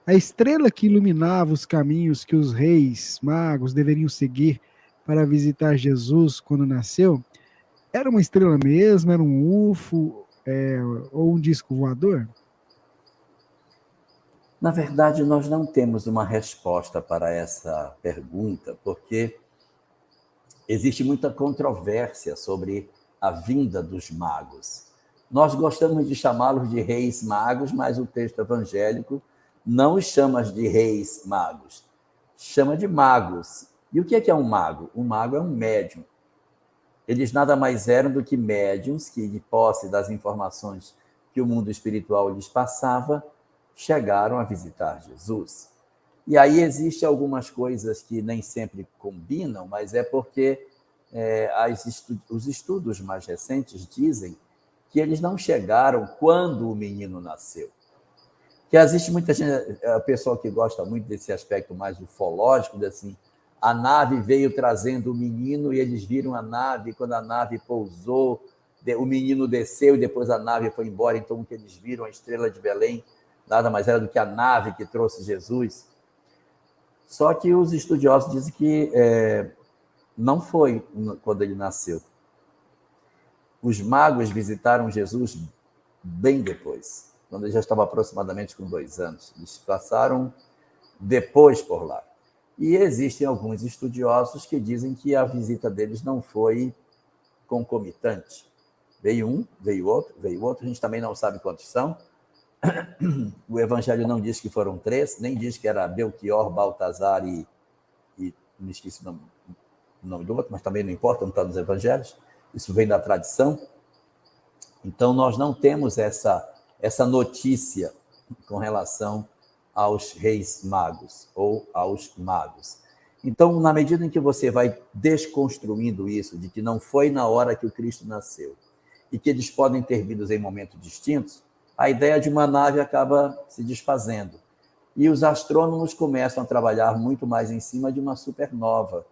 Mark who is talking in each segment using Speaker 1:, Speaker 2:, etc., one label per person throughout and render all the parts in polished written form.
Speaker 1: A estrela que iluminava os caminhos que os reis magos deveriam seguir para visitar Jesus quando nasceu, era uma estrela mesmo? Era um UFO? Ou um disco voador?
Speaker 2: Na verdade, nós não temos uma resposta para essa pergunta, porque existe muita controvérsia sobre a vinda dos magos. Nós gostamos de chamá-los de reis magos, mas o texto evangélico não os chama de reis magos, chama de magos. E o que é um mago? Um mago é um médium. Eles nada mais eram do que médiums que, de posse das informações que o mundo espiritual lhes passava, chegaram a visitar Jesus. E aí existem algumas coisas que nem sempre combinam, mas é porque os estudos mais recentes dizem que eles não chegaram quando o menino nasceu. Que existe muita gente, a pessoa que gosta muito desse aspecto mais ufológico, de assim, a nave veio trazendo o menino e eles viram a nave, quando a nave pousou, o menino desceu e depois a nave foi embora, então o que eles viram, a estrela de Belém, nada mais era do que a nave que trouxe Jesus. Só que os estudiosos dizem que não foi quando ele nasceu. Os magos visitaram Jesus bem depois, quando ele já estava aproximadamente com 2 anos. Eles passaram depois por lá. E existem alguns estudiosos que dizem que a visita deles não foi concomitante. Veio um, veio outro, a gente também não sabe quantos são. O Evangelho não diz que foram 3, nem diz que era Belchior, Baltazar e me esqueci o nome do outro, mas também não importa, não está nos Evangelhos. Isso vem da tradição. Então, nós não temos essa notícia com relação aos reis magos ou aos magos. Então, na medida em que você vai desconstruindo isso, de que não foi na hora que o Cristo nasceu e que eles podem ter vindo em momentos distintos, a ideia de uma nave acaba se desfazendo. E os astrônomos começam a trabalhar muito mais em cima de uma supernova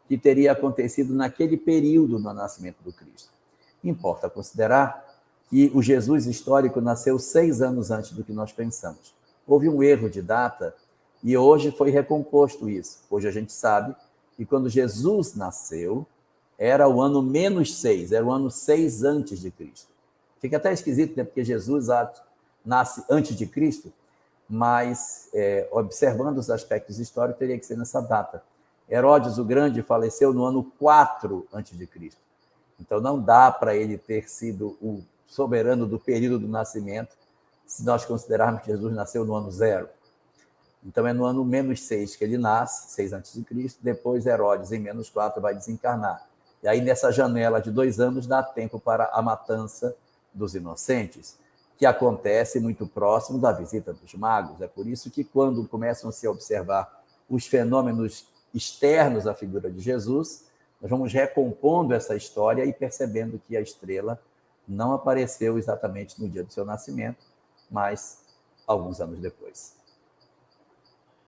Speaker 2: que teria acontecido naquele período do nascimento do Cristo. Importa considerar que o Jesus histórico nasceu 6 anos antes do que nós pensamos. Houve um erro de data e hoje foi recomposto isso. Hoje a gente sabe que quando Jesus nasceu, era o ano -6, era o ano 6 antes de Cristo. Fica até esquisito, né? Porque Jesus nasce antes de Cristo, mas observando os aspectos históricos, teria que ser nessa data. Herodes o Grande faleceu no ano 4 antes de Cristo. Então não dá para ele ter sido o soberano do período do nascimento, se nós considerarmos que Jesus nasceu no ano 0. Então é no ano -6 que ele nasce, 6 a.C., depois Herodes, em -4, vai desencarnar. E aí nessa janela de 2 anos dá tempo para a matança dos inocentes, que acontece muito próximo da visita dos magos. É por isso que quando começam a se observar os fenômenos externos à figura de Jesus, nós vamos recompondo essa história e percebendo que a estrela não apareceu exatamente no dia do seu nascimento, mas alguns anos depois.